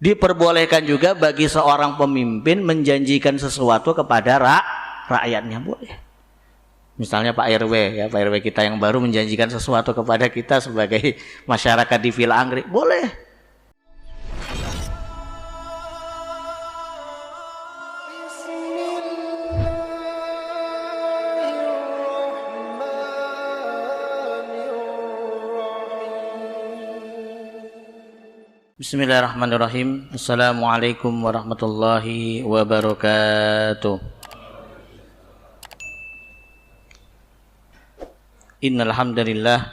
Diperbolehkan juga bagi seorang pemimpin menjanjikan sesuatu kepada rakyatnya, boleh. Misalnya Pak RW ya, Pak RW kita yang baru menjanjikan sesuatu kepada kita sebagai masyarakat di Villa Anggrek, boleh. Bismillahirrahmanirrahim. Assalamualaikum warahmatullahi wabarakatuh. Innal hamdalillah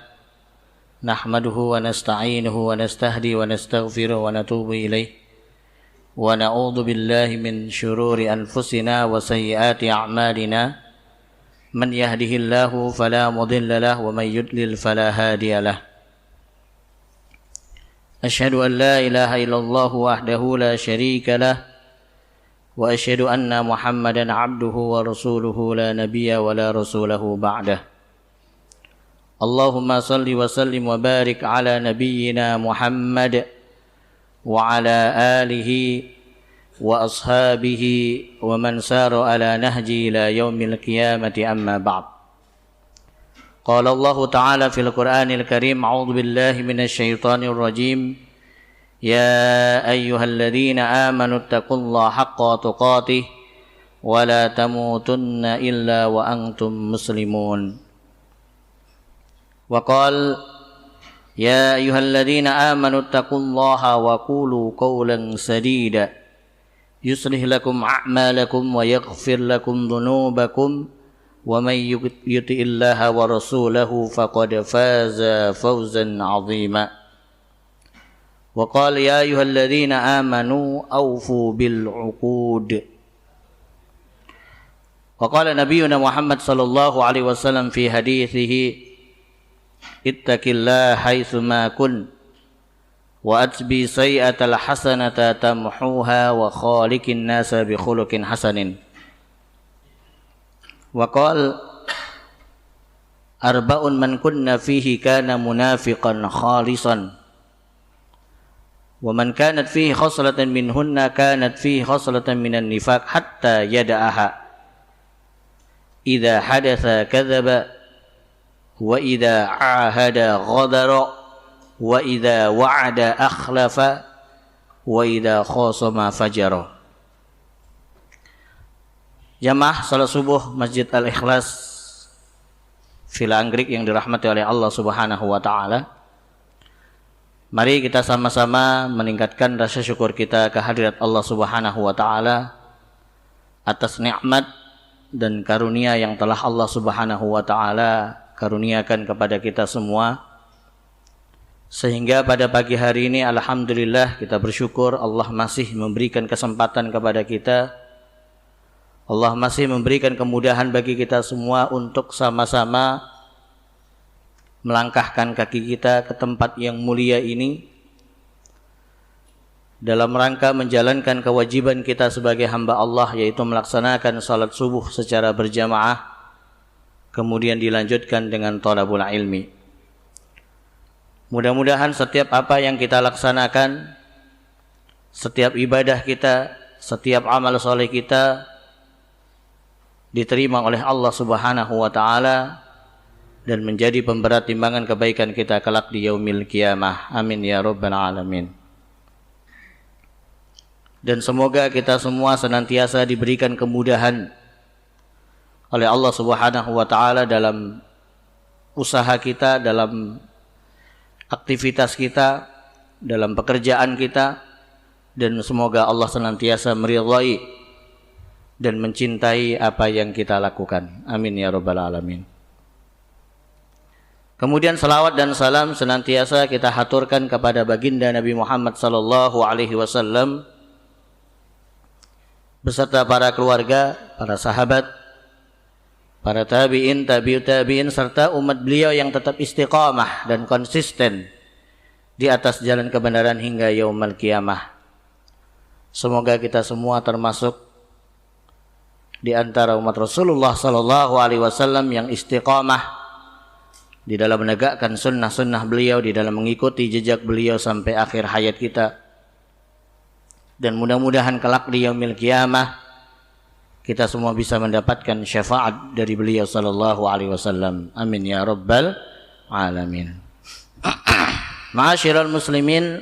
nahmaduhu wa nasta'inuhu wa nastahdi wa nastaghfiruh wa natubu ilaih wa na'udzu billahi min syururi anfusina wa sayyiati a'malina man yahdihillahu fala mudilla lahu wa man yudlil fala hadiya lahu. Asyhadu an la ilaha illallah wahdahu la syarika lah wa asyhadu anna Muhammadan abduhu wa rasuluhu la nabiyya wa la rasulahu ba'dah. Allahumma salli wa sallim wa barik ala nabiyyina Muhammad wa ala alihi wa ashabihi wa man sara ala nahji ila yaumil qiyamati amma ba'd. Qala Allah Ta'ala fil Qur'anil Karim, a'udzu billahi minasy syaithanir rajim. Ya ayyuhalladzina amanu taqullaha haqqa tuqatih wa la tamutunna illa wa antum muslimun. Wa qala ya ayyuhalladzina amanu taqullaha wa qulu qawlan sadida yuslih lakum a'malakum wa yaghfir lakum dhunubakum wa may yuti'illaha wa rasulahu faqad faza fawzan 'azima. Wa qala ya ayyuhalladzina amanu awfu bil 'uqud. Wa qala nabiyyuna Muhammad sallallahu alaihi wasallam fi hadithihi ittaqillaha haitsu ma kun wa atbi sayyi'atal hasanata tamhuha wa khaliqin nasa bi khuluqin hasanin. Wa qala arba'un man kunna fihi kana munafiqan khalisan wa man kanat fihi khaslatan minhunna kanat fihi khaslatan minan nifaq hatta yada'aha idza hadatha kadzaba wa idza ahada ghadara wa idza wa'ada akhlafa wa idza khasama fajara. Jamaah salat subuh Masjid Al-Ikhlas Villa Anggrek yang dirahmati oleh Allah Subhanahu wa taala. Mari kita sama-sama meningkatkan rasa syukur kita kehadirat Allah Subhanahu wa taala atas nikmat dan karunia yang telah Allah Subhanahu wa taala karuniakan kepada kita semua. Sehingga pada pagi hari ini alhamdulillah kita bersyukur Allah masih memberikan kesempatan kepada kita. Allah masih memberikan kemudahan bagi kita semua untuk sama-sama melangkahkan kaki kita ke tempat yang mulia ini dalam rangka menjalankan kewajiban kita sebagai hamba Allah, yaitu melaksanakan salat subuh secara berjamaah, kemudian dilanjutkan dengan thalabul ilmi. Mudah-mudahan setiap apa yang kita laksanakan, setiap ibadah kita, setiap amal soleh kita diterima oleh Allah Subhanahu wa taala dan menjadi pemberat timbangan kebaikan kita kelak di yaumil qiyamah. Amin ya rabbal alamin. Dan semoga kita semua senantiasa diberikan kemudahan oleh Allah Subhanahu wa taala dalam usaha kita, dalam aktivitas kita, dalam pekerjaan kita, dan semoga Allah senantiasa meridhai dan mencintai apa yang kita lakukan. Amin ya rabbal alamin. Kemudian salawat dan salam senantiasa kita haturkan kepada baginda Nabi Muhammad sallallahu alaihi wasallam beserta para keluarga, para sahabat, para tabi'in, tabi'ut tabi'in serta umat beliau yang tetap istiqamah dan konsisten di atas jalan kebenaran hingga yaumul qiyamah. Semoga kita semua termasuk di antara umat Rasulullah sallallahu alaihi wasallam yang istiqamah di dalam menegakkan sunnah-sunnah beliau, di dalam mengikuti jejak beliau sampai akhir hayat kita. dan mudah-mudahan kelak di yaumil qiyamah kita semua bisa mendapatkan syafaat dari beliau sallallahu alaihi wasallam. Amin ya rabbal alamin. Ma'asyiral muslimin,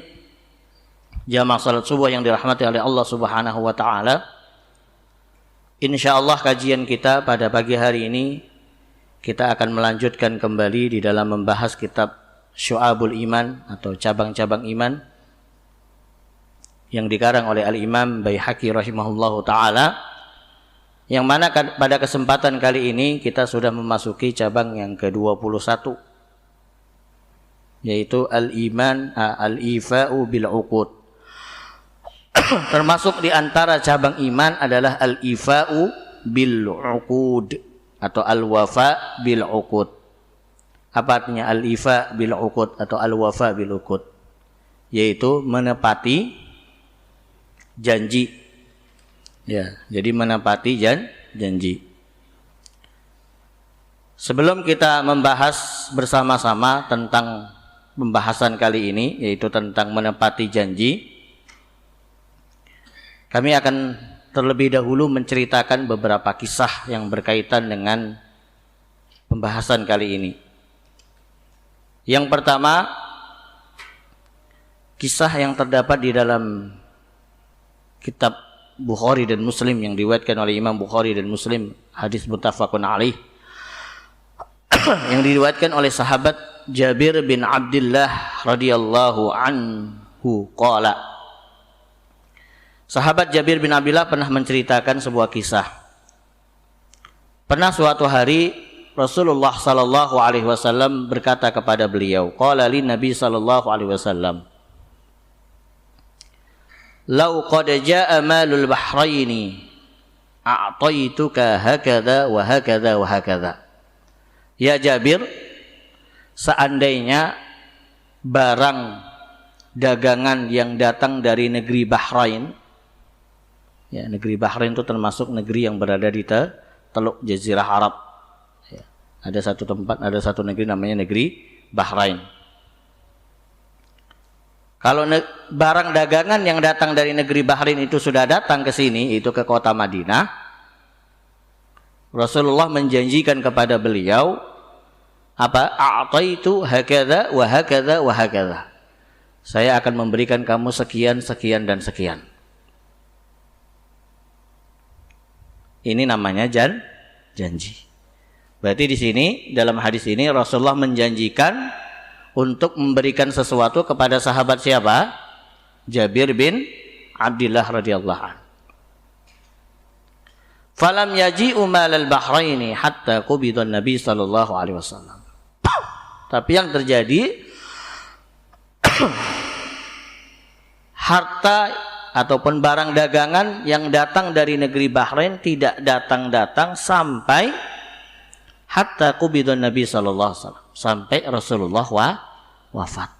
jamaah salat subuh yang dirahmati oleh Allah Subhanahu wa taala. Insyaallah kajian kita pada pagi hari ini kita akan melanjutkan kembali di dalam membahas kitab Syu'abul Iman atau cabang-cabang iman yang dikarang oleh Al-Imam Baihaqi rahimahullahu ta'ala, yang mana pada kesempatan kali ini kita sudah memasuki cabang yang ke-21, yaitu Al-Ifa'u bil-Uqud. Termasuk di antara cabang iman adalah Al-Ifa'u bil-Uqud atau Al-Wafa bil-Uqud. Apa artinya Al-Ifa bil-Uqud atau Al-Wafa bil-Uqud? Yaitu menepati janji. Ya, jadi menepati janji. Sebelum kita membahas bersama-sama tentang pembahasan kali ini, yaitu tentang menepati janji, kami akan terlebih dahulu menceritakan beberapa kisah yang berkaitan dengan pembahasan kali ini. Yang pertama, kisah yang terdapat di dalam kitab Bukhari dan Muslim yang diriwayatkan oleh Imam Bukhari dan Muslim, hadis muttafaqun alaih, yang diriwayatkan oleh sahabat Jabir bin Abdullah radhiyallahu anhu qala. Sahabat Jabir bin Abdullah pernah menceritakan sebuah kisah. Pernah suatu hari Rasulullah sallallahu alaihi wasallam berkata kepada beliau, qala lin Nabi sallallahu alaihi wasallam, "Lau qad jaa'a malul bahraini a'taituka hakadha wa hakadha wa hakadha." Ya Jabir, seandainya barang dagangan yang datang dari negeri Bahrain, ya, negeri Bahrain itu termasuk negeri yang berada di Teluk Jazirah Arab. Ya, ada satu tempat, ada satu negeri namanya negeri Bahrain. Kalau barang dagangan yang datang dari negeri Bahrain itu sudah datang ke sini, itu ke kota Madinah, Rasulullah menjanjikan kepada beliau apa? A'taitu hakadha wa hakadha wa hakadha. Saya akan memberikan kamu sekian, sekian dan sekian. Ini namanya janji. Berarti di sini dalam hadis ini Rasulullah menjanjikan untuk memberikan sesuatu kepada sahabat siapa? Jabir bin Abdullah radhiyallahu anhu. Falam yaji'u malal bahraini hatta qubida Nabi sallallahu alaihi wasallam. Tapi yang terjadi harta ataupun barang dagangan yang datang dari negeri Bahrain tidak datang sampai hatta qubida Nabi sallallahu alaihi wasallam, sampai Rasulullah wafat.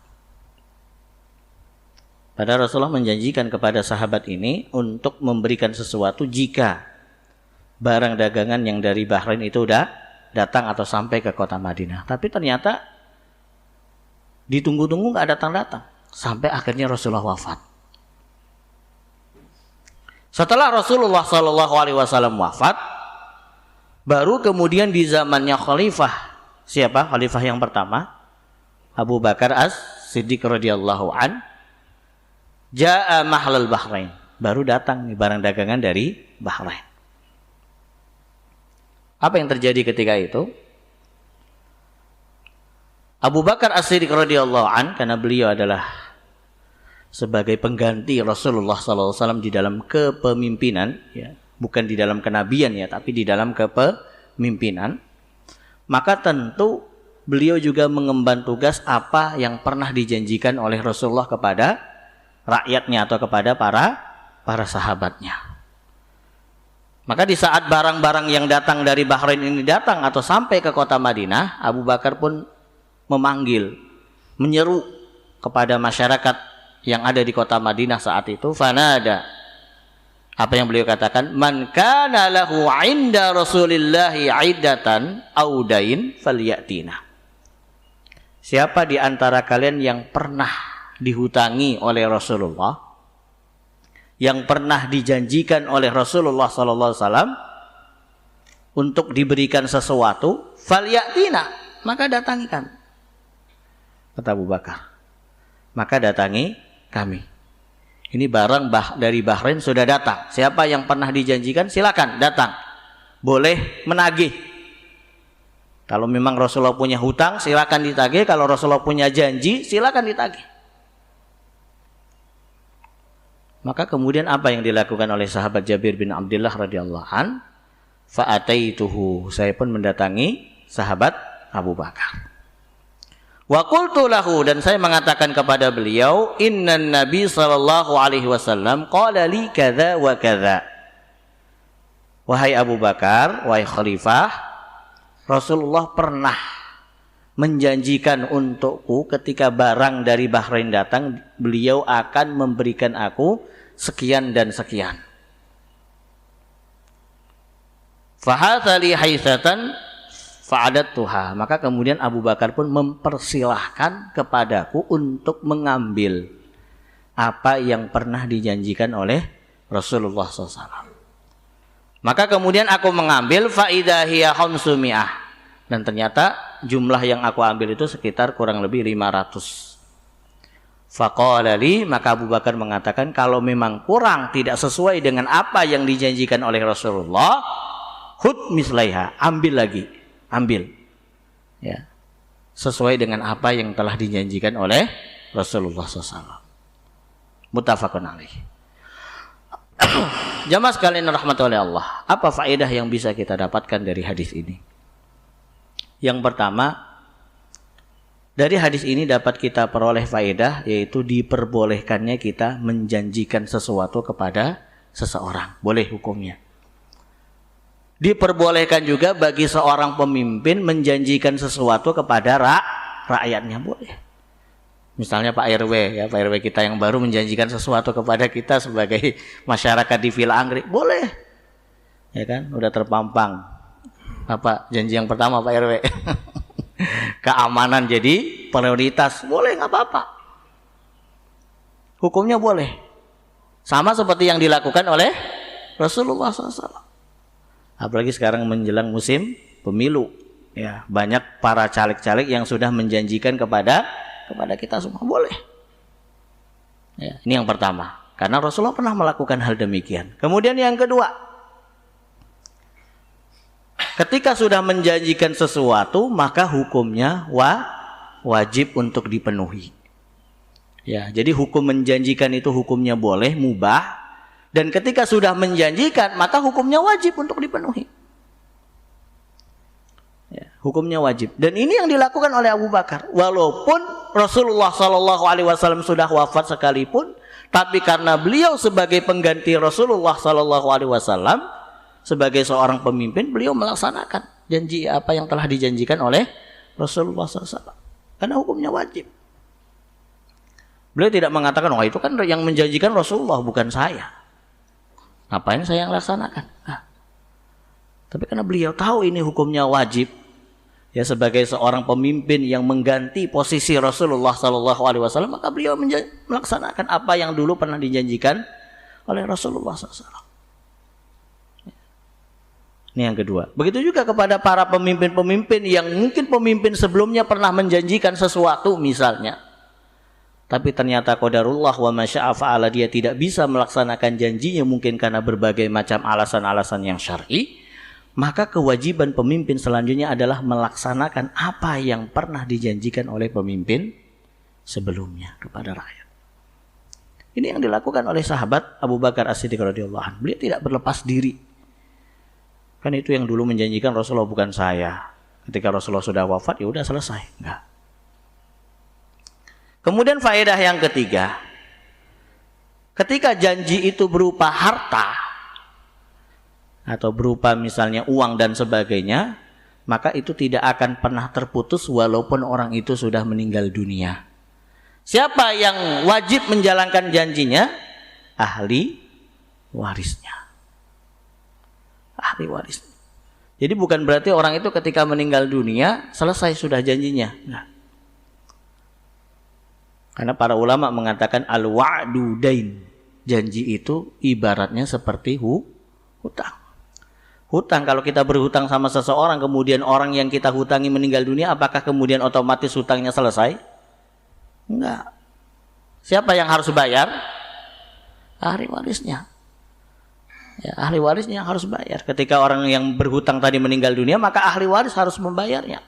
Padahal Rasulullah menjanjikan kepada sahabat ini untuk memberikan sesuatu jika barang dagangan yang dari Bahrain itu udah datang atau sampai ke kota Madinah. Tapi ternyata ditunggu-tunggu nggak datang-datang sampai akhirnya Rasulullah wafat. Setelah Rasulullah Shallallahu Alaihi Wasallam wafat, baru kemudian di zamannya Khalifah, siapa? Khalifah yang pertama, Abu Bakar As-Siddiq radhiyallahu an, jaa mahlal Bahrain, baru datang nih barang dagangan dari Bahrain. Apa yang terjadi ketika itu? Abu Bakar As-Siddiq radhiyallahu an, karena beliau adalah sebagai pengganti Rasulullah SAW di dalam kepemimpinan, ya, bukan di dalam kenabian ya, tapi di dalam kepemimpinan, maka tentu beliau juga mengemban tugas apa yang pernah dijanjikan oleh Rasulullah kepada rakyatnya atau kepada para sahabatnya. Maka di saat barang-barang yang datang dari Bahrain ini datang atau sampai ke kota Madinah, Abu Bakar pun memanggil, menyeru kepada masyarakat yang ada di kota Madinah saat itu, fanada. Apa yang beliau katakan? Man kana lahu 'inda Rasulillahi 'iddatan audain falyatina. Siapa di antara kalian yang pernah dihutangi oleh Rasulullah, yang pernah dijanjikan oleh Rasulullah sallallahu alaihi wasallam untuk diberikan sesuatu, falyatina, maka datangikan. Kata Abu Bakar, maka datangi kami. Ini barang dari Bahrain sudah datang. Siapa yang pernah dijanjikan silakan datang. Boleh menagih. Kalau memang Rasulullah punya hutang silakan ditagih. Kalau Rasulullah punya janji silakan ditagih. Maka kemudian apa yang dilakukan oleh sahabat Jabir bin Abdullah radhiyallahu an? Fa'ataituhu, saya pun mendatangi sahabat Abu Bakar. Wa qultu lahu, dan saya mengatakan kepada beliau, innan nabi sallallahu alaihi wasallam qala li kadza wa kadza. Wahai Abu Bakar, wahai khalifah, Rasulullah pernah menjanjikan untukku ketika barang dari Bahrain datang, beliau akan memberikan aku sekian dan sekian. Fahatsali haisatan fa'adattuha, maka kemudian Abu Bakar pun mempersilahkan kepadaku untuk mengambil apa yang pernah dijanjikan oleh Rasulullah SAW. Maka kemudian aku mengambil faidahiyah khamsumiyah, dan ternyata jumlah yang aku ambil itu sekitar kurang lebih 500. Faqala li, maka Abu Bakar mengatakan kalau memang kurang, tidak sesuai dengan apa yang dijanjikan oleh Rasulullah, khud mislaiha, ambil lagi. Ambil, ya, sesuai dengan apa yang telah dijanjikan oleh Rasulullah SAW. Muttafaqun alaih. Jamaah sekalian rahmatullahi Allah, apa faedah yang bisa kita dapatkan dari hadis ini? Yang pertama, dari hadis ini dapat kita peroleh faedah, yaitu diperbolehkannya kita menjanjikan sesuatu kepada seseorang. Boleh hukumnya. Diperbolehkan juga bagi seorang pemimpin menjanjikan sesuatu kepada rakyatnya, boleh. Misalnya Pak RW, ya, Pak RW kita yang baru menjanjikan sesuatu kepada kita sebagai masyarakat di Villa Anggrek, boleh. Ya kan, udah terpampang. Apa janji yang pertama Pak RW? Keamanan jadi prioritas, boleh, nggak apa-apa. Hukumnya boleh. Sama seperti yang dilakukan oleh Rasulullah SAW. Apalagi sekarang menjelang musim pemilu, ya, banyak para caleg-caleg yang sudah menjanjikan kepada kita semua, boleh. Ya, ini yang pertama, karena Rasulullah pernah melakukan hal demikian. Kemudian yang kedua, ketika sudah menjanjikan sesuatu, maka hukumnya wajib untuk dipenuhi. Ya, jadi hukum menjanjikan itu hukumnya boleh, mubah. Dan ketika sudah menjanjikan, maka hukumnya wajib untuk dipenuhi. Ya, hukumnya wajib. Dan ini yang dilakukan oleh Abu Bakar. Walaupun Rasulullah SAW sudah wafat sekalipun, tapi karena beliau sebagai pengganti Rasulullah SAW, sebagai seorang pemimpin, beliau melaksanakan janji apa yang telah dijanjikan oleh Rasulullah SAW. Karena hukumnya wajib. Beliau tidak mengatakan, wah itu kan yang menjanjikan Rasulullah, bukan saya. Ngapain saya yang laksanakan? Tapi karena beliau tahu ini hukumnya wajib, ya, sebagai seorang pemimpin yang mengganti posisi Rasulullah SAW, maka beliau melaksanakan apa yang dulu pernah dijanjikan oleh Rasulullah SAW. Ini yang kedua. Begitu juga kepada para pemimpin-pemimpin yang mungkin pemimpin sebelumnya pernah menjanjikan sesuatu misalnya, tapi ternyata qadarullah wa masya'a fa'ala, dia tidak bisa melaksanakan janjinya mungkin karena berbagai macam alasan-alasan yang syar'i, maka kewajiban pemimpin selanjutnya adalah melaksanakan apa yang pernah dijanjikan oleh pemimpin sebelumnya kepada rakyat. Ini yang dilakukan oleh sahabat Abu Bakar As-Siddiq radhiyallahu anhu. Beliau tidak berlepas diri. Kan itu yang dulu menjanjikan Rasulullah, bukan saya. Ketika Rasulullah sudah wafat, ya udah selesai. Enggak. Kemudian faedah yang ketiga, ketika janji itu berupa harta atau berupa misalnya uang dan sebagainya, maka itu tidak akan pernah terputus walaupun orang itu sudah meninggal dunia. Siapa yang wajib menjalankan janjinya? Ahli warisnya. Ahli warisnya. Jadi bukan berarti orang itu ketika meninggal dunia selesai sudah janjinya. Nah. Karena para ulama mengatakan al-wa'du dain. janji itu ibaratnya seperti hutang. Hutang, kalau kita berhutang sama seseorang, kemudian orang yang kita hutangi meninggal dunia, apakah kemudian otomatis hutangnya selesai? Enggak. Siapa yang harus bayar? Ahli warisnya. Ya, ahli warisnya harus bayar. Ketika orang yang berhutang tadi meninggal dunia, maka ahli waris harus membayarnya.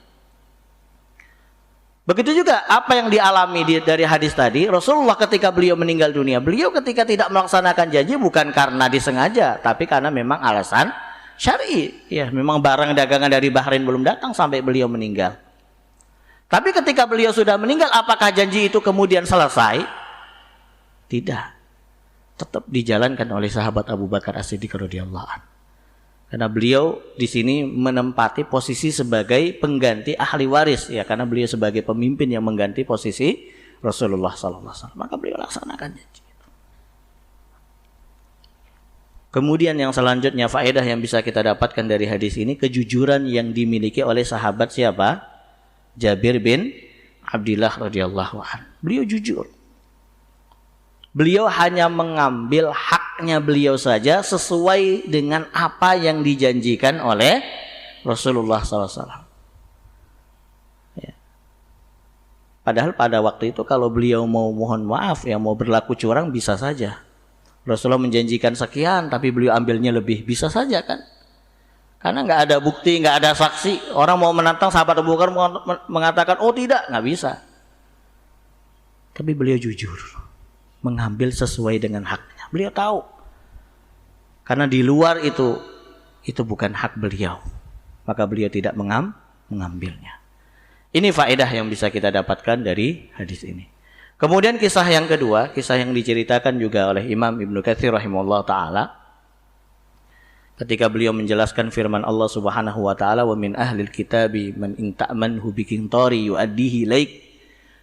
Begitu juga apa yang dialami dari hadis tadi, Rasulullah ketika beliau meninggal dunia, beliau ketika tidak melaksanakan janji bukan karena disengaja, tapi karena memang alasan syar'i. Ya, memang barang dagangan dari Bahrain belum datang sampai beliau meninggal. Tapi ketika beliau sudah meninggal, apakah janji itu kemudian selesai? Tidak. Tetap dijalankan oleh sahabat Abu Bakar As-Siddiq radhiyallahu anhu. Karena beliau di sini menempati posisi sebagai pengganti ahli waris, ya, karena beliau sebagai pemimpin yang mengganti posisi Rasulullah SAW. Maka beliau laksanakan janji. Kemudian yang selanjutnya faedah yang bisa kita dapatkan dari hadis ini, kejujuran yang dimiliki oleh sahabat siapa? Jabir bin Abdullah radhiyallahu anhu. Beliau jujur. Beliau hanya mengambil haknya beliau saja sesuai dengan apa yang dijanjikan oleh Rasulullah SAW. Ya. Padahal pada waktu itu kalau beliau mau mohon maaf, ya mau berlaku curang bisa saja. Rasulullah menjanjikan sekian, tapi beliau ambilnya lebih, bisa saja kan? Karena nggak ada bukti, nggak ada saksi. Orang mau menantang sahabat Abu Bakar mengatakan, oh tidak, nggak bisa. Tapi beliau jujur. Mengambil sesuai dengan haknya. Beliau tahu. Karena di luar itu bukan hak beliau. Maka beliau tidak mengambilnya. Ini faedah yang bisa kita dapatkan dari hadis ini. Kemudian kisah yang kedua, kisah yang diceritakan juga oleh Imam Ibnu Katsir rahimahullah ta'ala. Ketika beliau menjelaskan firman Allah subhanahu wa ta'ala, wa min ahlil kitabi man in ta'manhu biqintari yu'addihi ilaik.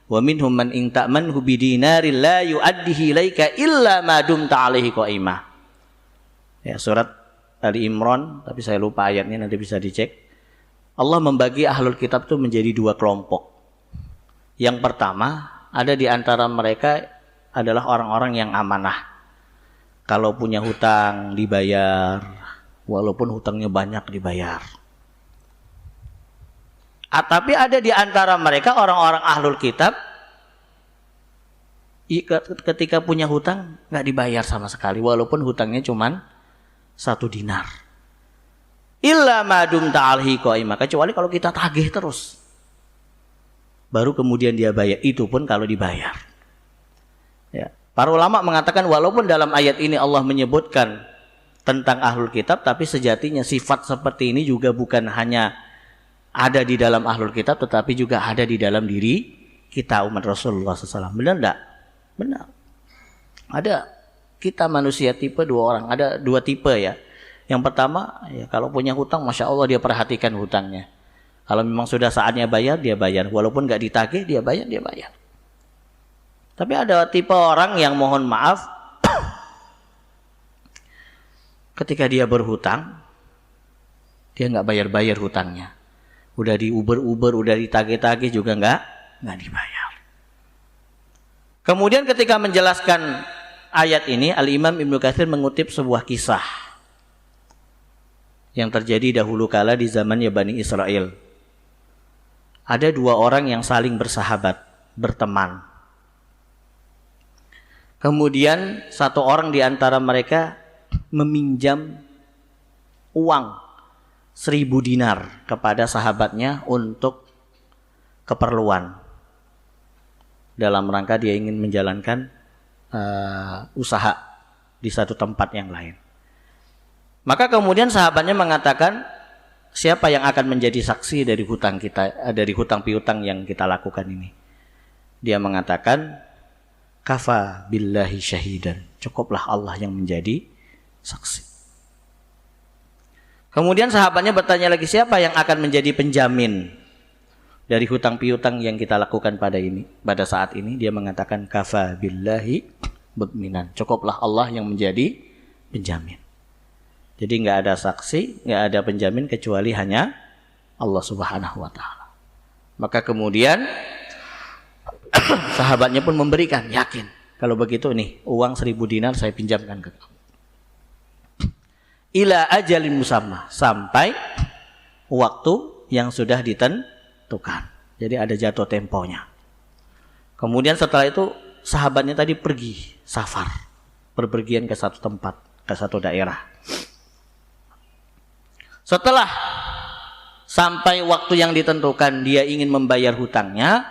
Wa minhum man in ta'manhu bidinarin la yu'addihi ilaika illa ma dumta 'alaihi qa'imah. Ya, surat Ali Imran, tapi saya lupa ayatnya, nanti bisa dicek. Allah membagi ahlul kitab itu menjadi dua kelompok. Yang pertama, ada di antara mereka adalah orang-orang yang amanah. Kalau punya hutang dibayar, walaupun hutangnya banyak dibayar. Tapi ada di antara mereka orang-orang ahlul kitab ketika punya hutang nggak dibayar sama sekali, walaupun hutangnya cuma 1 dinar. Illa madum ta'alhi qaimah, kecuali kalau kita tagih terus, baru kemudian dia bayar. Itu pun kalau dibayar. Ya. Para ulama mengatakan walaupun dalam ayat ini Allah menyebutkan tentang ahlul kitab, tapi sejatinya sifat seperti ini juga bukan hanya ada di dalam ahlul kitab, tetapi juga ada di dalam diri kita umat Rasulullah SAW. Benar enggak? Benar. Ada kita manusia tipe 2 orang. Ada 2 tipe ya. Yang pertama, ya, kalau punya hutang, Masya Allah dia perhatikan hutangnya. Kalau memang sudah saatnya bayar, dia bayar. Walaupun enggak ditagih, dia bayar, dia bayar. Tapi ada tipe orang yang mohon maaf, ketika dia berhutang, dia enggak bayar-bayar hutangnya. Udah diuber-uber, udah ditagih-tagih juga enggak dibayar. Kemudian ketika menjelaskan ayat ini, Al-Imam Ibnu Katsir mengutip sebuah kisah yang terjadi dahulu kala di zamannya Bani Israel. Ada 2 orang yang saling bersahabat, berteman. Kemudian 1 orang di antara mereka meminjam uang 1000 dinar kepada sahabatnya untuk keperluan. Dalam rangka dia ingin menjalankan usaha di satu tempat yang lain. Maka kemudian sahabatnya mengatakan, siapa yang akan menjadi saksi dari hutang kita, dari hutang piutang yang kita lakukan ini? Dia mengatakan, kafa billahi syahidan. Cukuplah Allah yang menjadi saksi. Kemudian sahabatnya bertanya lagi, siapa yang akan menjadi penjamin dari hutang piutang yang kita lakukan pada saat ini? Dia mengatakan kafa billahi mudminan. Cukuplah Allah yang menjadi penjamin. Jadi nggak ada saksi, nggak ada penjamin kecuali hanya Allah Subhanahu wa taala. Maka kemudian sahabatnya pun memberikan, yakin kalau begitu nih uang 1.000 dinar saya pinjamkan ke kamu. Ila ajalin musamma, sampai waktu yang sudah ditentukan. Jadi ada jatuh temponya. Kemudian setelah itu sahabatnya tadi pergi safar, berpergian ke satu tempat, ke satu daerah. Setelah sampai waktu yang ditentukan, dia ingin membayar hutangnya,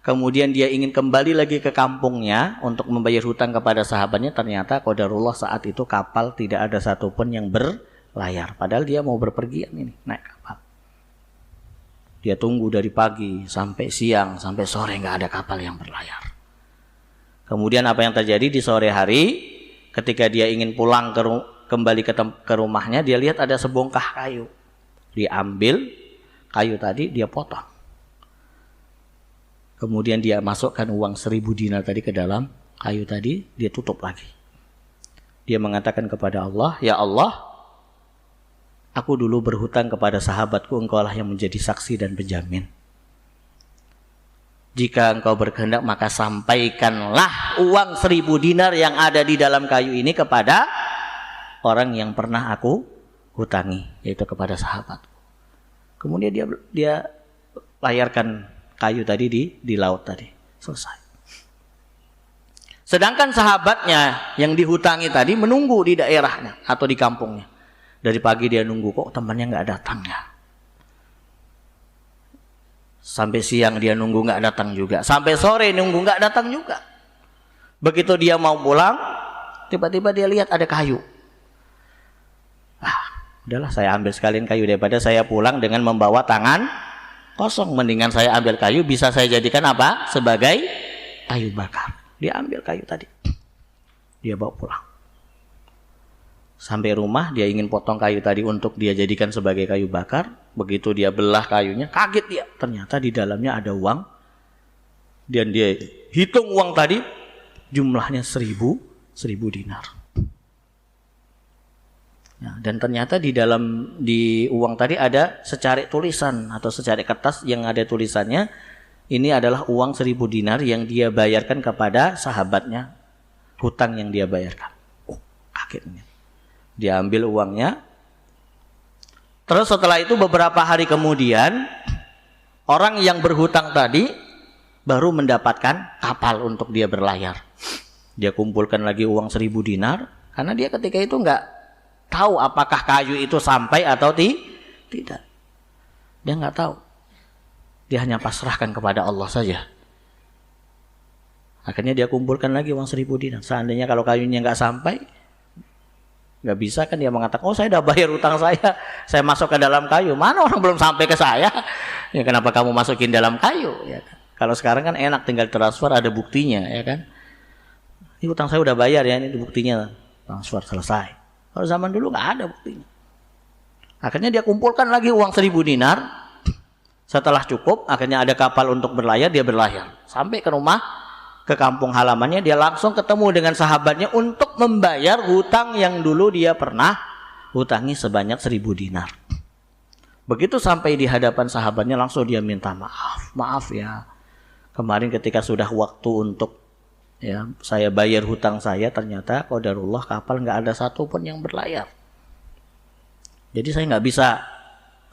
kemudian dia ingin kembali lagi ke kampungnya untuk membayar hutang kepada sahabatnya. Ternyata qadarullah saat itu kapal tidak ada satupun yang berlayar. Padahal dia mau berpergian ini, naik kapal. Dia tunggu dari pagi sampai siang, sampai sore nggak ada kapal yang berlayar. Kemudian apa yang terjadi di sore hari, ketika dia ingin pulang kembali ke rumahnya, dia lihat ada sebongkah kayu. Diambil kayu tadi, dia potong. Kemudian dia masukkan uang 1.000 dinar tadi ke dalam kayu tadi, dia tutup lagi. Dia mengatakan kepada Allah, ya Allah, aku dulu berhutang kepada sahabatku, engkau lah yang menjadi saksi dan penjamin. Jika engkau berkehendak, maka sampaikanlah uang 1.000 dinar yang ada di dalam kayu ini kepada orang yang pernah aku hutangi, yaitu kepada sahabatku. Kemudian dia layarkan kayu tadi di laut tadi. Selesai. Sedangkan sahabatnya yang dihutangi tadi menunggu di daerahnya atau di kampungnya. Dari pagi dia nunggu, kok temannya nggak datang ya. Sampai siang dia nunggu nggak datang juga. Sampai sore nunggu nggak datang juga. Begitu dia mau pulang, tiba-tiba dia lihat ada kayu. Udahlah saya ambil sekalian kayu, daripada saya pulang dengan membawa tangan kosong. Mendingan saya ambil kayu, bisa saya jadikan apa? Sebagai kayu bakar. Dia ambil kayu tadi, dia bawa pulang. Sampai rumah dia ingin potong kayu tadi untuk dia jadikan sebagai kayu bakar. Begitu dia belah kayunya, kaget dia. Ternyata di dalamnya ada uang. Dan dia hitung uang tadi, jumlahnya 1.000 dinar. Nah, dan ternyata di uang tadi ada secarik tulisan atau secarik kertas yang ada tulisannya, ini adalah uang 1.000 dinar yang dia bayarkan kepada sahabatnya, hutang yang dia bayarkan. Oh, kagetnya. Dia ambil uangnya. Terus setelah itu beberapa hari kemudian, orang yang berhutang tadi baru mendapatkan kapal untuk dia berlayar. Dia kumpulkan lagi uang 1.000 dinar, karena dia ketika itu nggak tahu apakah kayu itu sampai atau tidak. Dia nggak tahu. Dia hanya pasrahkan kepada Allah saja. Akhirnya dia kumpulkan lagi uang 1.000 dinar. Seandainya kalau kayunya nggak sampai, nggak bisa kan dia mengatakan, oh saya udah bayar utang saya masuk ke dalam kayu. Mana orang belum sampai ke saya? Ya kenapa kamu masukin dalam kayu? Ya kan? Kalau sekarang kan enak, tinggal transfer ada buktinya, ya kan? Ini utang saya udah bayar ya, ini buktinya, transfer selesai. Kalau zaman dulu nggak ada buktinya. Akhirnya dia kumpulkan lagi uang 1.000 dinar. Setelah cukup, akhirnya ada kapal untuk berlayar, dia berlayar. Sampai ke rumah, ke kampung halamannya, dia langsung ketemu dengan sahabatnya untuk membayar hutang yang dulu dia pernah hutangi sebanyak 1.000 dinar. Begitu sampai di hadapan sahabatnya, langsung dia minta maaf ya. Kemarin ketika sudah waktu untuk ya saya bayar hutang saya, ternyata qadarullah kapal nggak ada satupun yang berlayar. Jadi saya nggak bisa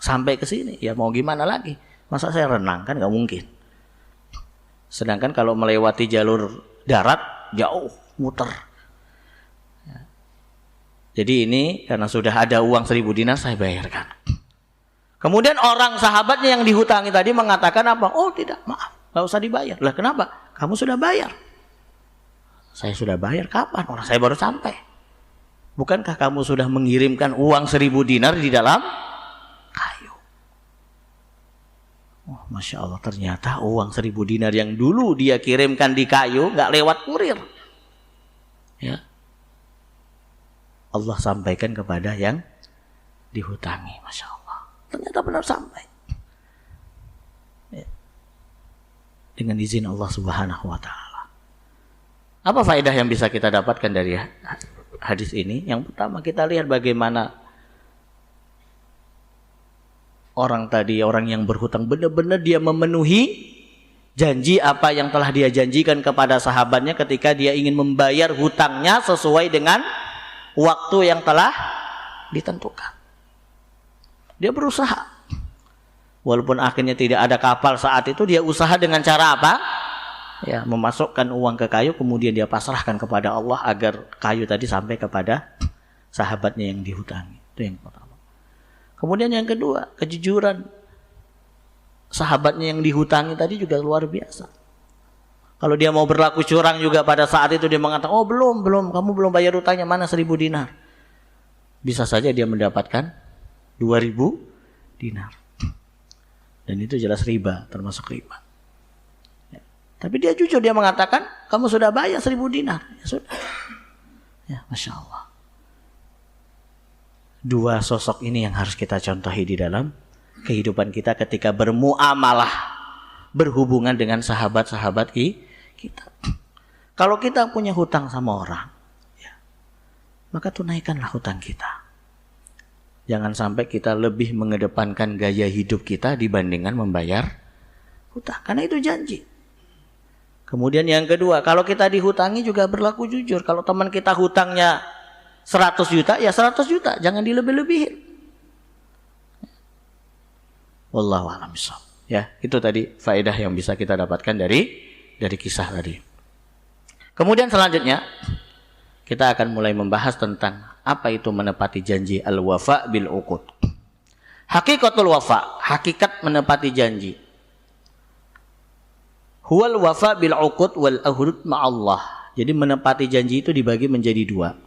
sampai ke sini. Ya mau gimana lagi? Masa saya renang, kan nggak mungkin. Sedangkan kalau melewati jalur darat jauh, muter. Ya. Jadi ini karena sudah ada uang 1.000 dinar saya bayarkan. Kemudian orang sahabatnya yang dihutangi tadi mengatakan apa? Oh tidak, maaf, nggak usah dibayar. Lah kenapa? Kamu sudah bayar. Saya sudah bayar kapan? Orang saya baru sampai. Bukankah kamu sudah mengirimkan uang 1.000 dinar di dalam kayu? Oh, Masya Allah, ternyata uang 1.000 dinar yang dulu dia kirimkan di kayu nggak lewat kurir. Ya. Allah sampaikan kepada yang dihutangi. Masya Allah, ternyata benar sampai. Ya. Dengan izin Allah Subhanahu wa Ta'ala. Apa faedah yang bisa kita dapatkan dari hadis ini? Yang pertama, kita lihat bagaimana orang tadi, orang yang berhutang, benar-benar dia memenuhi janji apa yang telah dia janjikan kepada sahabatnya ketika dia ingin membayar hutangnya sesuai dengan waktu yang telah ditentukan. Dia berusaha. Walaupun akhirnya tidak ada kapal saat itu, dia usaha dengan cara apa? Ya, memasukkan uang ke kayu, kemudian dia pasrahkan kepada Allah agar kayu tadi sampai kepada sahabatnya yang dihutangi. Itu yang pertama. Kemudian yang kedua, kejujuran sahabatnya yang dihutangi tadi juga luar biasa. Kalau dia mau berlaku curang juga pada saat itu, dia mengatakan, oh belum, kamu belum bayar hutangnya, mana 1.000 dinar. Bisa saja dia mendapatkan 2.000 dinar. Dan itu jelas riba, termasuk riba. Ya. Tapi dia jujur, dia mengatakan, kamu sudah bayar 1.000 dinar. Ya sudah. Ya, Masya Allah. Dua sosok ini yang harus kita contohi di dalam kehidupan kita ketika bermuamalah, berhubungan dengan sahabat-sahabat kita. Kalau kita punya hutang sama orang, ya, maka tunaikanlah hutang kita. Jangan sampai kita lebih mengedepankan gaya hidup kita dibandingkan membayar hutang, karena itu janji. Kemudian yang kedua, kalau kita dihutangi juga berlaku jujur. Kalau teman kita hutangnya 100 juta, ya 100 juta, jangan dilebih-lebihin. Wallahu a'lam bishawab. Ya, itu tadi faedah yang bisa kita dapatkan dari kisah tadi. Kemudian selanjutnya kita akan mulai membahas tentang apa itu menepati janji, al-wafa bil uqud. Hakikatul wafa, hakikat menepati janji. Huwal wafa bil uqud wal ahd ma'allah. Jadi menepati janji itu dibagi menjadi dua.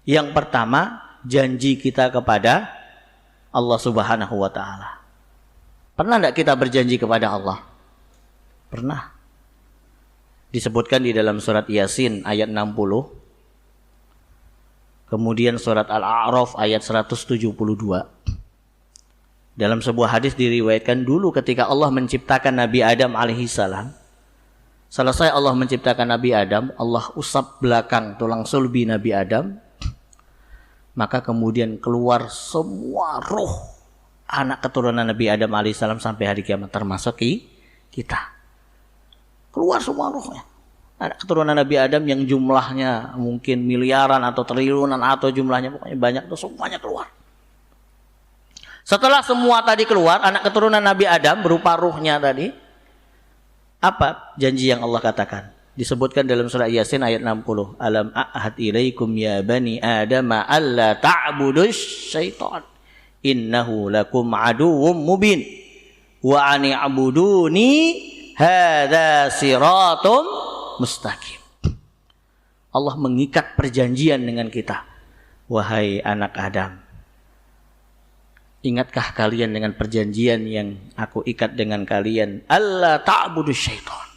Yang pertama, janji kita kepada Allah Subhanahu wa taala. Pernah enggak kita berjanji kepada Allah? Pernah. Disebutkan di dalam surat Yasin ayat 60. Kemudian surat Al-A'raf ayat 172. Dalam sebuah hadis diriwayatkan dulu ketika Allah menciptakan Nabi Adam alaihissalam. Selesai Allah menciptakan Nabi Adam, Allah usap belakang tulang sulbi Nabi Adam. Maka kemudian keluar semua roh anak keturunan Nabi Adam alaihissalam sampai hari kiamat, termasuk kita. Keluar semua rohnya. Ada keturunan Nabi Adam yang jumlahnya mungkin miliaran atau triliunan atau jumlahnya pokoknya banyak, itu semuanya keluar. Setelah semua tadi keluar, anak keturunan Nabi Adam berupa ruhnya tadi, apa janji yang Allah katakan? Disebutkan dalam surah Yasin ayat 60. Alam a'had ilaikum ya bani Adam alla ta'budus syaitan. Innahu lakum aduwwum mubin. Wa ani'buduni hadza siratum mustaqim. Allah mengikat perjanjian dengan kita. Wahai anak Adam, ingatkah kalian dengan perjanjian yang aku ikat dengan kalian? Alla ta'budu syaitan.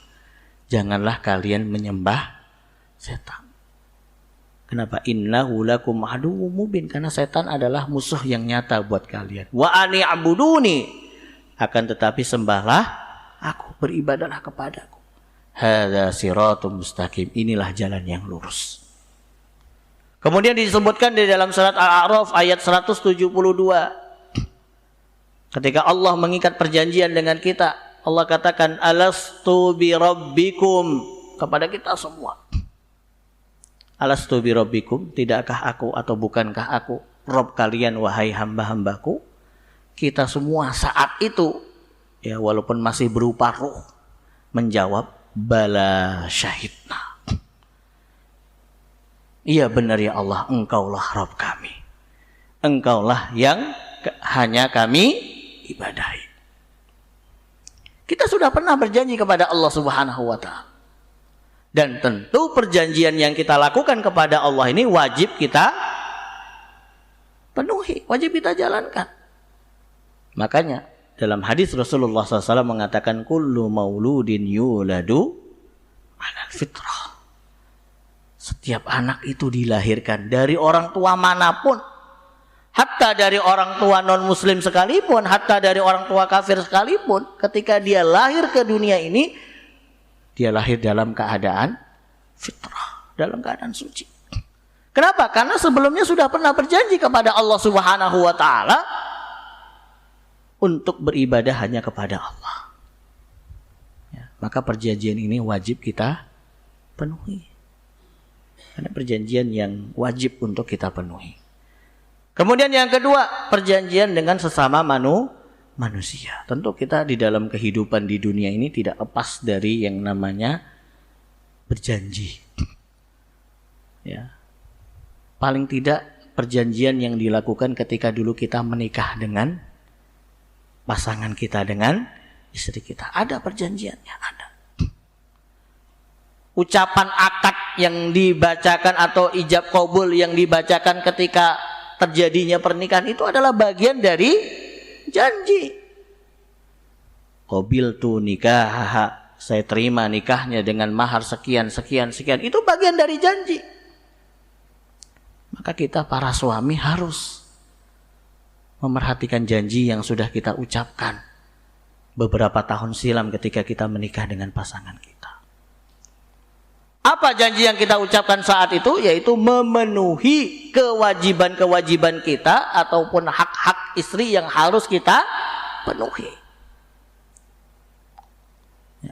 Janganlah kalian menyembah setan. Kenapa? Innahu lakum aduwwum mubin. Karena setan adalah musuh yang nyata buat kalian. Wa ani'buduni. Akan tetapi sembahlah aku, beribadahlah kepadaku. Hadza siratum mustaqim. Inilah jalan yang lurus. Kemudian disebutkan di dalam surat Al-A'raf ayat 172. Ketika Allah mengikat perjanjian dengan kita, Allah katakan alastu bi rabbikum, kepada kita semua. Alastu bi rabbikum, tidakkah aku atau bukankah aku Rabb kalian wahai hamba-hambaku? Kita semua saat itu, ya walaupun masih berupa ruh, menjawab bala syahidna. Iya benar ya Allah, engkaulah Rabb kami. Engkaulah yang hanya kami ibadahi. Kita sudah pernah berjanji kepada Allah Subhanahu wa ta'ala. Dan tentu perjanjian yang kita lakukan kepada Allah ini wajib kita penuhi, wajib kita jalankan. Makanya dalam hadis Rasulullah SAW mengatakan kullu mauludin yuladu alal fitrah. Setiap anak itu dilahirkan dari orang tua manapun, hatta dari orang tua non muslim sekalipun, hatta dari orang tua kafir sekalipun, ketika dia lahir ke dunia ini, dia lahir dalam keadaan fitrah, dalam keadaan suci. Kenapa? Karena sebelumnya sudah pernah berjanji kepada Allah Subhanahu wa ta'ala untuk beribadah hanya kepada Allah. Ya. maka perjanjian ini wajib kita penuhi. Karena perjanjian yang wajib untuk kita penuhi. Kemudian yang kedua, perjanjian dengan sesama manusia. Tentu kita di dalam kehidupan di dunia ini tidak lepas dari yang namanya berjanji. Ya. Paling tidak perjanjian yang dilakukan ketika dulu kita menikah dengan pasangan kita, dengan istri kita. Ada perjanjiannya, ada. Ucapan akad yang dibacakan atau ijab qabul yang dibacakan ketika terjadinya pernikahan itu adalah bagian dari janji. Qabiltu nikah, saya terima nikahnya dengan mahar sekian. Itu bagian dari janji. Maka kita para suami harus memerhatikan janji yang sudah kita ucapkan beberapa tahun silam ketika kita menikah dengan pasangan kita. Apa janji yang kita ucapkan saat itu? Yaitu memenuhi kewajiban-kewajiban kita ataupun hak-hak istri yang harus kita penuhi.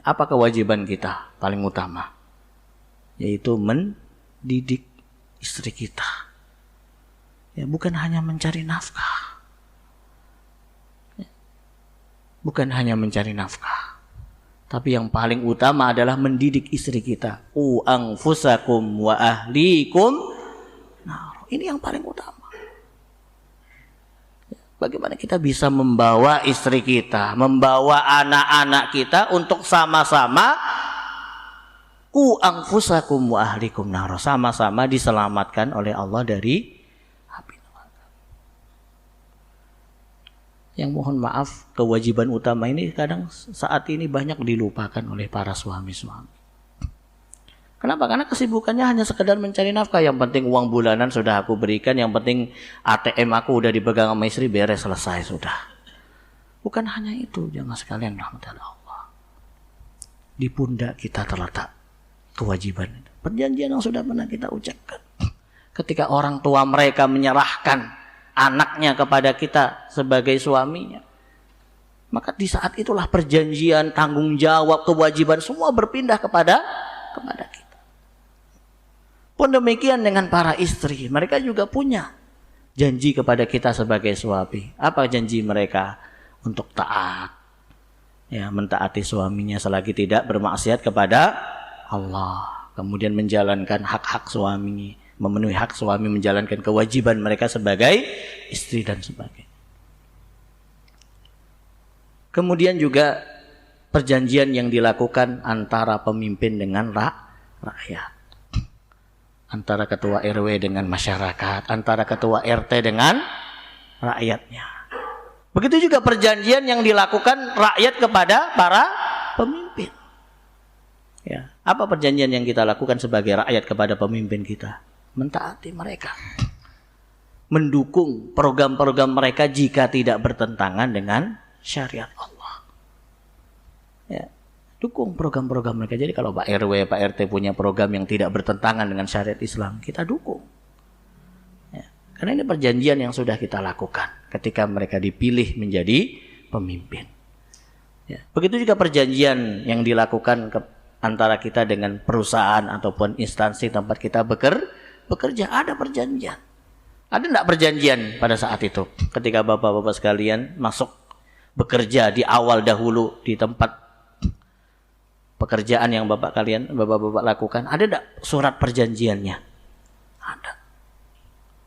Apa kewajiban kita paling utama? Yaitu mendidik istri kita. Ya, bukan hanya mencari nafkah. Bukan hanya mencari nafkah. Tapi yang paling utama adalah mendidik istri kita. Anfusakum wa ahlikum. Nah, ini yang paling utama. Bagaimana kita bisa membawa istri kita, membawa anak-anak kita untuk sama-sama anfusakum wa ahlikum nar. Sama-sama diselamatkan oleh Allah dari api neraka. Yang mohon maaf, kewajiban utama ini kadang saat ini banyak dilupakan oleh para suami-suami. Kenapa? Karena kesibukannya hanya sekedar mencari nafkah. Yang penting uang bulanan sudah aku berikan, yang penting ATM aku udah dipegang sama istri, beres, selesai sudah. Bukan hanya itu, jangan sekalian rahmatullah Allah. Di pundak kita terletak kewajiban itu. Perjanjian yang sudah pernah kita ucapkan. Ketika orang tua mereka menyerahkan anaknya kepada kita sebagai suaminya, maka di saat itulah perjanjian, tanggung jawab, kewajiban semua berpindah kepada kita. Pun demikian dengan para istri, mereka juga punya janji kepada kita sebagai suami. Apa janji mereka? Untuk taat, ya, mentaati suaminya selagi tidak bermaksiat kepada Allah. Kemudian menjalankan hak-hak suami, memenuhi hak suami, menjalankan kewajiban mereka sebagai istri dan sebagainya. Kemudian juga perjanjian yang dilakukan antara pemimpin dengan rakyat. Antara ketua RW dengan masyarakat, antara ketua RT dengan rakyatnya. Begitu juga perjanjian yang dilakukan rakyat kepada para pemimpin. Ya, apa perjanjian yang kita lakukan sebagai rakyat kepada pemimpin kita? Mentaati mereka. Mendukung program-program mereka jika tidak bertentangan dengan syariat Allah. Ya, dukung program-program mereka. Jadi kalau Pak RW, Pak RT punya program yang tidak bertentangan dengan syariat Islam, kita dukung. Ya, karena ini perjanjian yang sudah kita lakukan ketika mereka dipilih menjadi pemimpin. Ya, begitu juga perjanjian yang dilakukan antara kita dengan perusahaan ataupun instansi tempat kita bekerja. Ada perjanjian. Ada enggak perjanjian pada saat itu? Ketika bapak-bapak sekalian masuk bekerja di awal dahulu di tempat pekerjaan yang bapak-bapak lakukan, ada enggak surat perjanjiannya? Ada.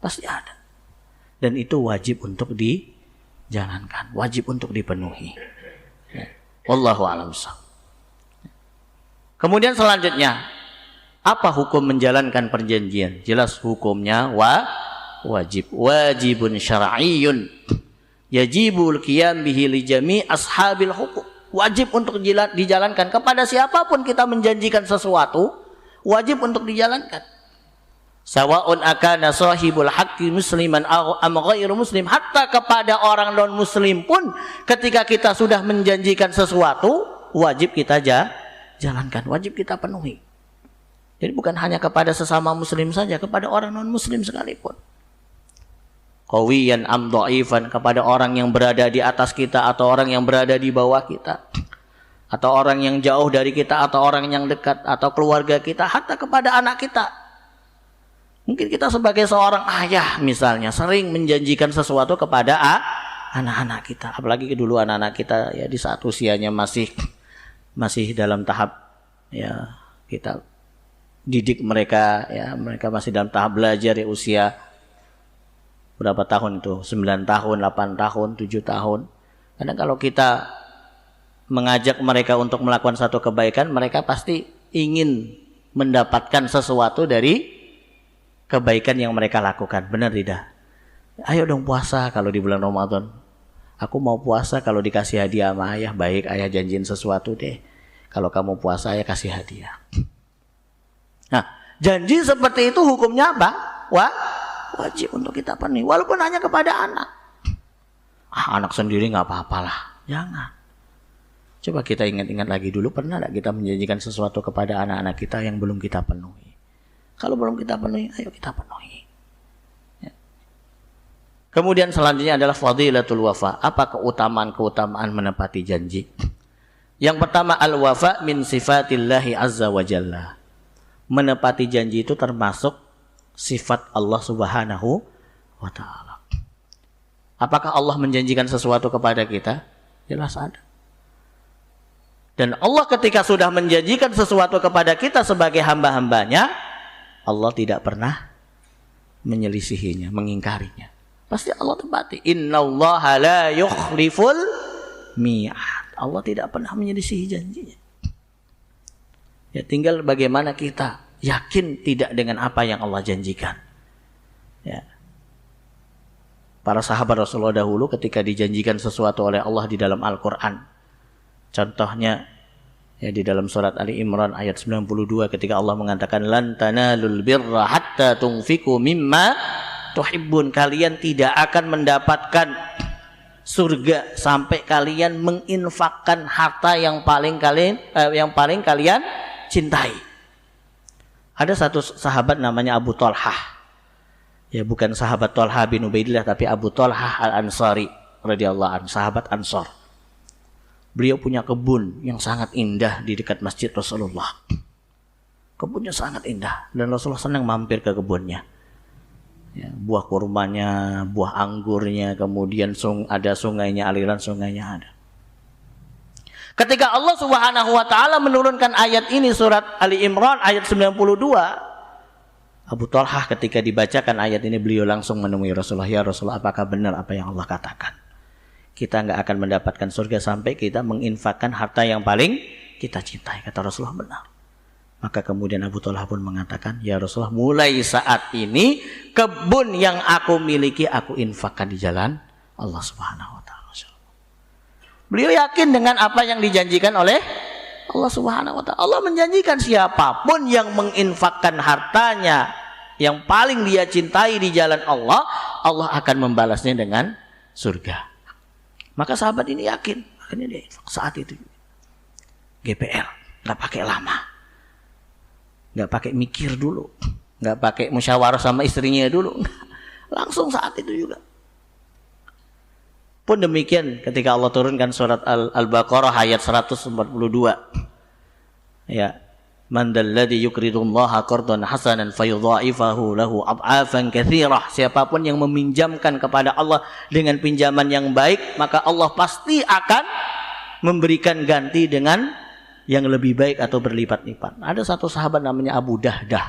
Pasti ada. Dan itu wajib untuk dijalankan, wajib untuk dipenuhi. Ya. Wallahu a'lam. Kemudian selanjutnya, apa hukum menjalankan perjanjian? Jelas hukumnya wajibun syar'iyyun. Yajibul qiyam bihi li jami' ashabil hukum. Wajib untuk dijalankan kepada siapapun kita menjanjikan sesuatu, wajib untuk dijalankan. Sawa'un akana sahibul haqqi musliman am ghairu muslim, hatta kepada orang non muslim pun ketika kita sudah menjanjikan sesuatu, wajib kita jalankan, wajib kita penuhi. Jadi bukan hanya kepada sesama muslim saja, kepada orang non muslim sekalipun. Qawiyan am dha'ifan, kepada orang yang berada di atas kita atau orang yang berada di bawah kita. atau orang yang jauh dari kita, atau orang yang dekat, atau keluarga kita, hatta kepada anak kita. Mungkin kita sebagai seorang ayah misalnya sering menjanjikan sesuatu kepada anak-anak kita, apalagi dulu anak-anak kita ya di saat usianya masih dalam tahap ya kita didik mereka, ya mereka masih dalam tahap belajar ya, usia berapa tahun itu, 9 tahun, 8 tahun, 7 tahun. Karena kalau kita mengajak mereka untuk melakukan satu kebaikan, mereka pasti ingin mendapatkan sesuatu dari kebaikan yang mereka lakukan. Benar tidak? Ayo dong puasa kalau di bulan Ramadan. Aku mau puasa kalau dikasih hadiah sama ayah. Baik, ayah janjiin sesuatu deh. Kalau kamu puasa, ayah kasih hadiah. Nah, janji seperti itu hukumnya apa? Wajib untuk kita penuhi. Walaupun hanya kepada anak. Anak sendiri nggak apa-apalah. Jangan. Coba kita ingat-ingat lagi dulu, pernah tidak kita menjanjikan sesuatu kepada anak-anak kita yang belum kita penuhi? Kalau belum kita penuhi, ayo kita penuhi. Ya. Kemudian selanjutnya adalah fadilatul wafa. Apa keutamaan menepati janji? Yang pertama, al-wafa min sifatillahi azza wa jalla. Menepati janji itu termasuk sifat Allah subhanahu wa ta'ala. Apakah Allah menjanjikan sesuatu kepada kita? Jelas ada. Dan Allah ketika sudah menjanjikan sesuatu kepada kita sebagai hamba-hambanya, Allah tidak pernah menyelisihinya, mengingkarinya. Pasti Allah tepati. Innallaha la yukhliful mi'ad. Allah tidak pernah menyelisihi janjinya. Ya, tinggal bagaimana kita yakin tidak dengan apa yang Allah janjikan. Ya. Para sahabat Rasulullah dahulu ketika dijanjikan sesuatu oleh Allah di dalam Al-Quran, contohnya ya di dalam surat Ali Imran ayat 92 ketika Allah mengatakan lan tanalul birra hatta tunfiqu mimma tuhibbun, kalian tidak akan mendapatkan surga sampai kalian menginfakkan harta yang paling kalian cintai. Ada satu sahabat namanya Abu Talhah. Ya, bukan sahabat Talha bin Ubaidillah, tapi Abu Talhah Al-Ansari radhiyallahu anhu, sahabat Ansar. Beliau punya kebun yang sangat indah di dekat masjid Rasulullah. Kebunnya sangat indah dan Rasulullah senang mampir ke kebunnya. Ya, buah kurmanya, buah anggurnya, kemudian ada sungainya, aliran sungainya ada. Ketika Allah Subhanahu wa taala menurunkan ayat ini, surat Ali Imran ayat 92, Abu Talhah ketika dibacakan ayat ini, beliau langsung menemui Rasulullah. Ya Rasulullah, apakah benar apa yang Allah katakan? Kita nggak akan mendapatkan surga sampai kita menginfakkan harta yang paling kita cintai. Kata Rasulullah, benar. Maka kemudian Abu Talhah pun mengatakan, ya Rasulullah, mulai saat ini kebun yang aku miliki aku infakkan di jalan Allah Subhanahu wa taala. Beliau yakin dengan apa yang dijanjikan oleh Allah Subhanahu wa taala. Allah menjanjikan siapapun yang menginfakkan hartanya yang paling dia cintai di jalan Allah, Allah akan membalasnya dengan surga. Maka sahabat ini yakin, akhirnya dia infak saat itu. GPL, nggak pakai lama, nggak pakai mikir dulu, nggak pakai musyawarah sama istrinya dulu, langsung saat itu juga. Pun demikian ketika Allah turunkan surat Al-Baqarah ayat 142. Ya, man dalladzi yuqridullaha qardan hasanan fayudha'ifahu lahu ad'afan katsirah. Siapapun yang meminjamkan kepada Allah dengan pinjaman yang baik, maka Allah pasti akan memberikan ganti dengan yang lebih baik atau berlipat-lipat. Ada satu sahabat namanya Abu Dahdah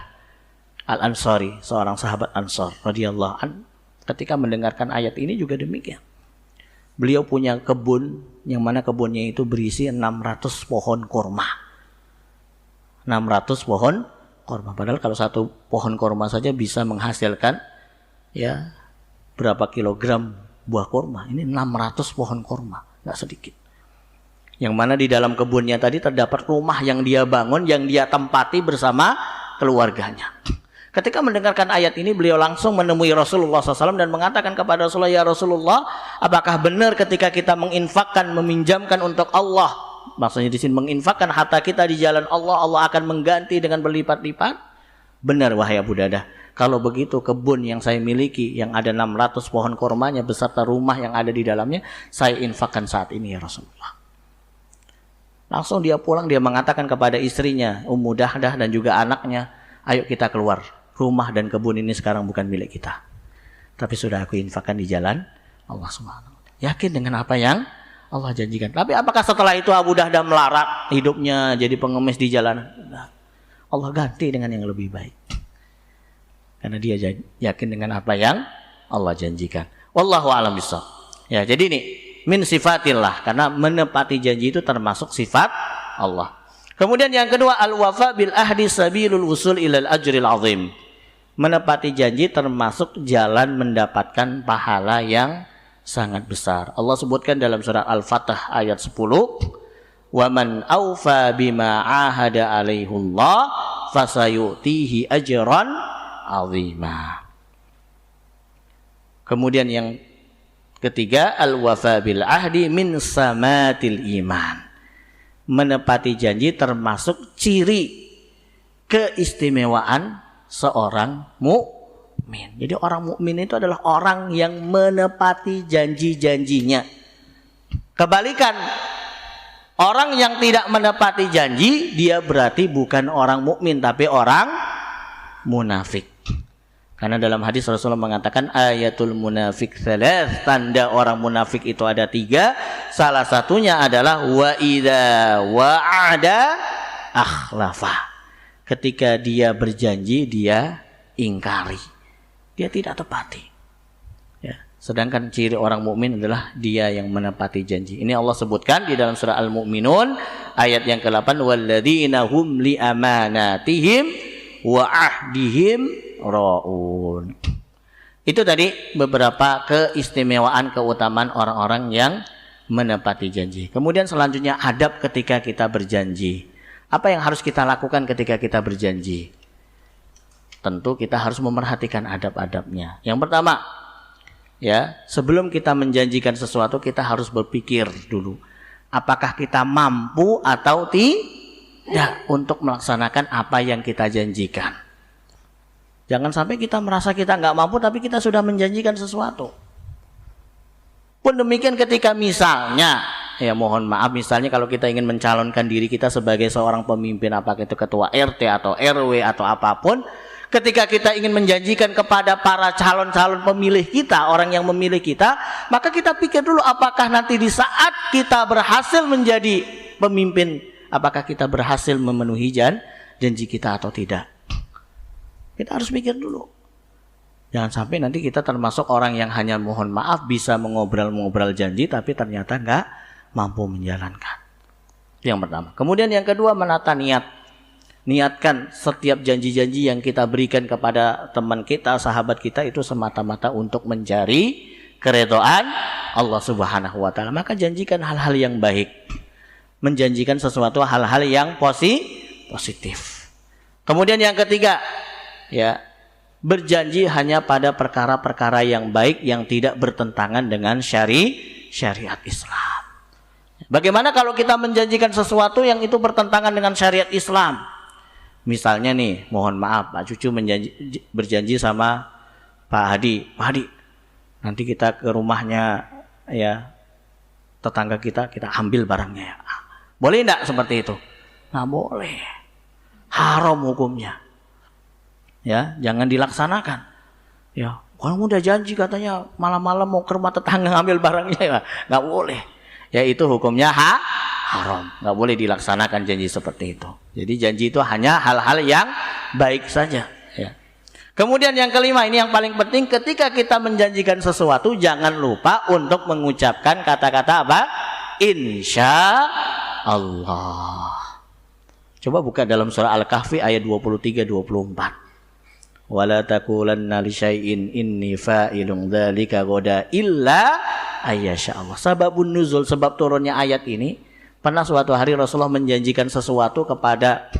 Al-Ansari, seorang sahabat Ansar radhiyallahu an. Ketika mendengarkan ayat ini juga demikian. Beliau punya kebun yang mana kebunnya itu berisi 600 pohon kurma. 600 pohon kurma. Padahal kalau satu pohon kurma saja bisa menghasilkan ya berapa kilogram buah kurma. Ini 600 pohon kurma, nggak sedikit. Yang mana di dalam kebunnya tadi terdapat rumah yang dia bangun, yang dia tempati bersama keluarganya. Ketika mendengarkan ayat ini, beliau langsung menemui Rasulullah SAW dan mengatakan kepada Rasulullah, ya Rasulullah, apakah benar ketika kita menginfakkan, meminjamkan untuk Allah, maksudnya di sini menginfakkan harta kita di jalan Allah, Allah akan mengganti dengan berlipat-lipat? Benar wahai Abu Dadah. Kalau begitu kebun yang saya miliki yang ada 600 pohon kurmanya beserta rumah yang ada di dalamnya, saya infakkan saat ini ya Rasulullah. Langsung dia pulang, dia mengatakan kepada istrinya, Ummu Dahdah dan juga anaknya, ayo kita keluar. Rumah dan kebun ini sekarang bukan milik kita. Tapi sudah aku infakkan di jalan Allah Subhanahu wa ta'ala. Yakin dengan apa yang Allah janjikan. Tapi apakah setelah itu Abu Dahdah melarat hidupnya jadi pengemis di jalanan? Allah ganti dengan yang lebih baik. Karena dia yakin dengan apa yang Allah janjikan. Wallahu a'lam bishawab. Ya, jadi ini min sifatillah, karena menepati janji itu termasuk sifat Allah. Kemudian yang kedua, al-wafa bil ahdi sabilul wusul ilal ajril azim. Menepati janji termasuk jalan mendapatkan pahala yang sangat besar. Allah sebutkan dalam surah Al-Fatah ayat 10, "Wa man awfa bima ahada alaihullah fasayutihi ajran azima." Kemudian yang ketiga, al-wafa bil ahdi min samatil iman. Menepati janji termasuk ciri keistimewaan seorang mukmin. Jadi orang mukmin itu adalah orang yang menepati janji-janjinya. Kebalikan, orang yang tidak menepati janji, dia berarti bukan orang mukmin tapi orang munafik. Karena dalam hadis Rasulullah mengatakan ayatul munafik thalath, tanda orang munafik itu ada 3. Salah satunya adalah wa idza wa'ada akhlafa. Ketika dia berjanji dia ingkari. Dia tidak tepati. Ya. Sedangkan ciri orang mukmin adalah dia yang menepati janji. Ini Allah sebutkan di dalam surah Al-Mu'minun ayat yang ke-8, walladzina hum li amanatihim wa ahdihim ra'un. Itu tadi beberapa keistimewaan, keutamaan orang-orang yang menepati janji. Kemudian selanjutnya adab ketika kita berjanji. Apa yang harus kita lakukan ketika kita berjanji? Tentu kita harus memerhatikan adab-adabnya. Yang pertama, ya, sebelum kita menjanjikan sesuatu kita harus berpikir dulu, apakah kita mampu atau tidak untuk melaksanakan apa yang kita janjikan. Jangan sampai kita merasa kita nggak mampu tapi kita sudah menjanjikan sesuatu. Pun demikian ketika misalnya, ya mohon maaf, misalnya kalau kita ingin mencalonkan diri kita sebagai seorang pemimpin, apakah itu ketua RT atau RW atau apapun, ketika kita ingin menjanjikan kepada para calon-calon pemilih kita, orang yang memilih kita, maka kita pikir dulu apakah nanti di saat kita berhasil menjadi pemimpin, apakah kita berhasil memenuhi janji kita atau tidak. Kita harus pikir dulu. Jangan sampai nanti kita termasuk orang yang hanya mohon maaf bisa mengobrol-ngobrol janji tapi ternyata nggak mampu menjalankan. Itu yang pertama. Kemudian yang kedua, menata niat. Niatkan setiap janji-janji yang kita berikan kepada teman kita, sahabat kita itu semata-mata untuk mencari keridhaan Allah Subhanahu wa ta'ala. Maka janjikan hal-hal yang baik. Menjanjikan sesuatu hal-hal yang positif. Kemudian yang ketiga, ya, berjanji hanya pada perkara-perkara yang baik yang tidak bertentangan dengan syariat Islam. Bagaimana kalau kita menjanjikan sesuatu yang itu bertentangan dengan syariat Islam? Misalnya nih, mohon maaf, Pak Cucu berjanji sama Pak Hadi, Pak Hadi, nanti kita ke rumahnya ya tetangga kita ambil barangnya ya. Boleh enggak seperti itu? Nggak boleh. Haram hukumnya. Ya, jangan dilaksanakan. Ya, kamu udah janji katanya malam-malam mau ke rumah tetangga ngambil barangnya, ya nggak boleh. Ya itu hukumnya haram, nggak boleh dilaksanakan janji seperti itu. Jadi janji itu hanya hal-hal yang baik saja. Ya. Kemudian yang kelima, ini yang paling penting, ketika kita menjanjikan sesuatu jangan lupa untuk mengucapkan kata-kata apa? Insya Allah. Coba buka dalam surah Al-Kahfi ayat 23-24. Wala taqulanna li syai'in inni fa'ilun dzalika ghadan illa ayyasha Allah. Sababun nuzul, sebab turunnya ayat ini, pernah suatu hari Rasulullah menjanjikan sesuatu kepada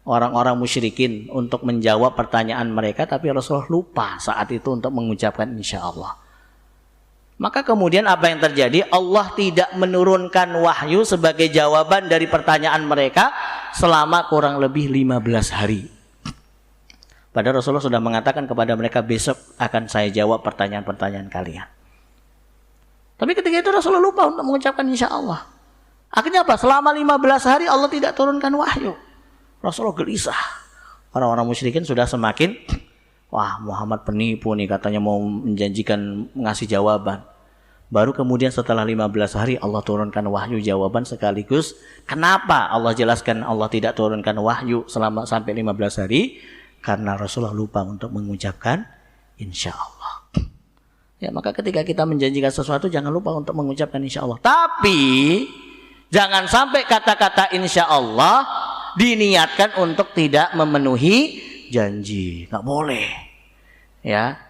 orang-orang musyrikin untuk menjawab pertanyaan mereka, tapi Rasulullah lupa saat itu untuk mengucapkan insyaallah. Maka kemudian apa yang terjadi? Allah tidak menurunkan wahyu sebagai jawaban dari pertanyaan mereka selama kurang lebih 15 hari. Padahal Rasulullah sudah mengatakan kepada mereka, besok akan saya jawab pertanyaan-pertanyaan kalian. Tapi ketika itu Rasulullah lupa untuk mengucapkan insya Allah. Akhirnya apa? Selama 15 hari Allah tidak turunkan wahyu. Rasulullah gelisah. Orang-orang musyrikin sudah semakin, wah Muhammad penipu nih, katanya mau menjanjikan ngasih jawaban. Baru kemudian setelah 15 hari Allah turunkan wahyu jawaban sekaligus. Kenapa Allah jelaskan Allah tidak turunkan wahyu selama sampai 15 hari? Karena Rasulullah lupa untuk mengucapkan insya Allah. Ya, maka ketika kita menjanjikan sesuatu jangan lupa untuk mengucapkan insya Allah. Tapi jangan sampai kata-kata insya Allah diniatkan untuk tidak memenuhi janji. Nggak boleh. Ya,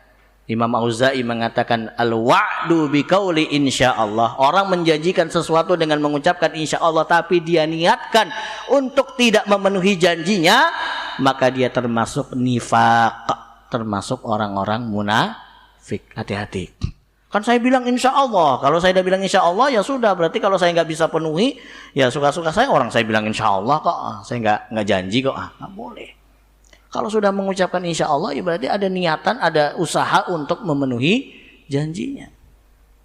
Imam Auza'i mengatakan al-wa'du biqauli insya Allah. Orang menjanjikan sesuatu dengan mengucapkan insya Allah tapi dia niatkan untuk tidak memenuhi janjinya, maka dia termasuk nifaq, termasuk orang-orang munafik. Hati-hati. Kan saya bilang insya Allah. Kalau saya udah bilang insya Allah ya sudah. Berarti kalau saya nggak bisa penuhi ya suka-suka saya. Orang saya bilang insya Allah kok. Saya nggak janji kok. Nggak boleh. Kalau sudah mengucapkan insya Allah ya berarti ada niatan, ada usaha untuk memenuhi janjinya.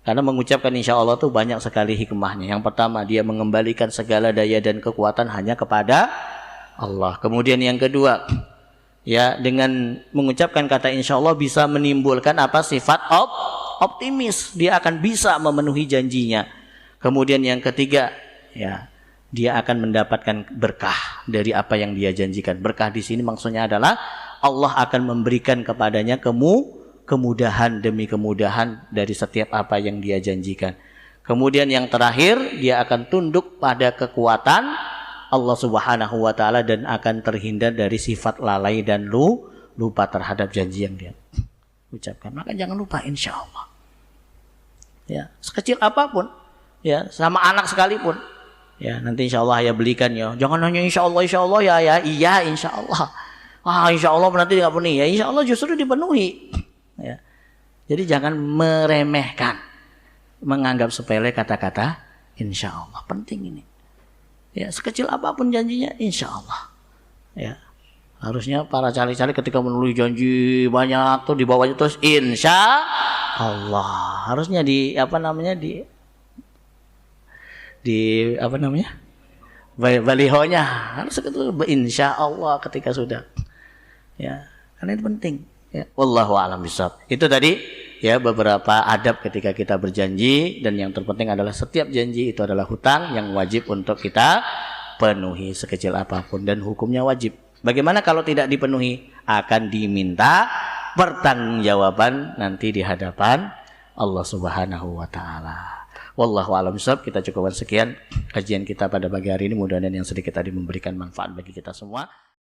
Karena mengucapkan insya Allah itu banyak sekali hikmahnya. Yang pertama, dia mengembalikan segala daya dan kekuatan hanya kepada Allah. Kemudian yang kedua, ya dengan mengucapkan kata insya Allah bisa menimbulkan apa? Sifat optimis. Dia akan bisa memenuhi janjinya. Kemudian yang ketiga, ya dia akan mendapatkan berkah dari apa yang dia janjikan. Berkah di sini maksudnya adalah Allah akan memberikan kepadanya kemudahan demi kemudahan dari setiap apa yang dia janjikan. Kemudian yang terakhir, dia akan tunduk pada kekuatan Allah Subhanahu wa taala dan akan terhindar dari sifat lalai dan lupa terhadap janji yang dia ucapkan. Maka jangan lupa insya Allah. Ya, sekecil apapun, ya sama anak sekalipun. Ya, nanti insya Allah ya belikan ya. Jangan hanya insya Allah ya. Iya insya Allah. Wah insya Allah nanti nggak penuhi. Ya insya Allah justru dipenuhi. Ya. Jadi jangan meremehkan, menganggap sepele kata-kata insya Allah. Penting ini. Ya sekecil apapun janjinya insya Allah. Ya harusnya para cali-cali ketika menulis janji banyak tuh di bawahnya terus insya Allah. Harusnya di balihonya harus itu insya Allah ketika sudah, ya karena itu penting. Ya, wallahu a'lam bishawab. Itu tadi ya beberapa adab ketika kita berjanji, dan yang terpenting adalah setiap janji itu adalah hutang yang wajib untuk kita penuhi sekecil apapun dan hukumnya wajib. Bagaimana kalau tidak dipenuhi? Akan diminta pertanggungjawaban nanti di hadapan Allah Subhanahu wa taala. Wallahu a'lam bishawab. Kita cukupkan sekian kajian kita pada pagi hari ini. Mudah-mudahan yang sedikit tadi memberikan manfaat bagi kita semua.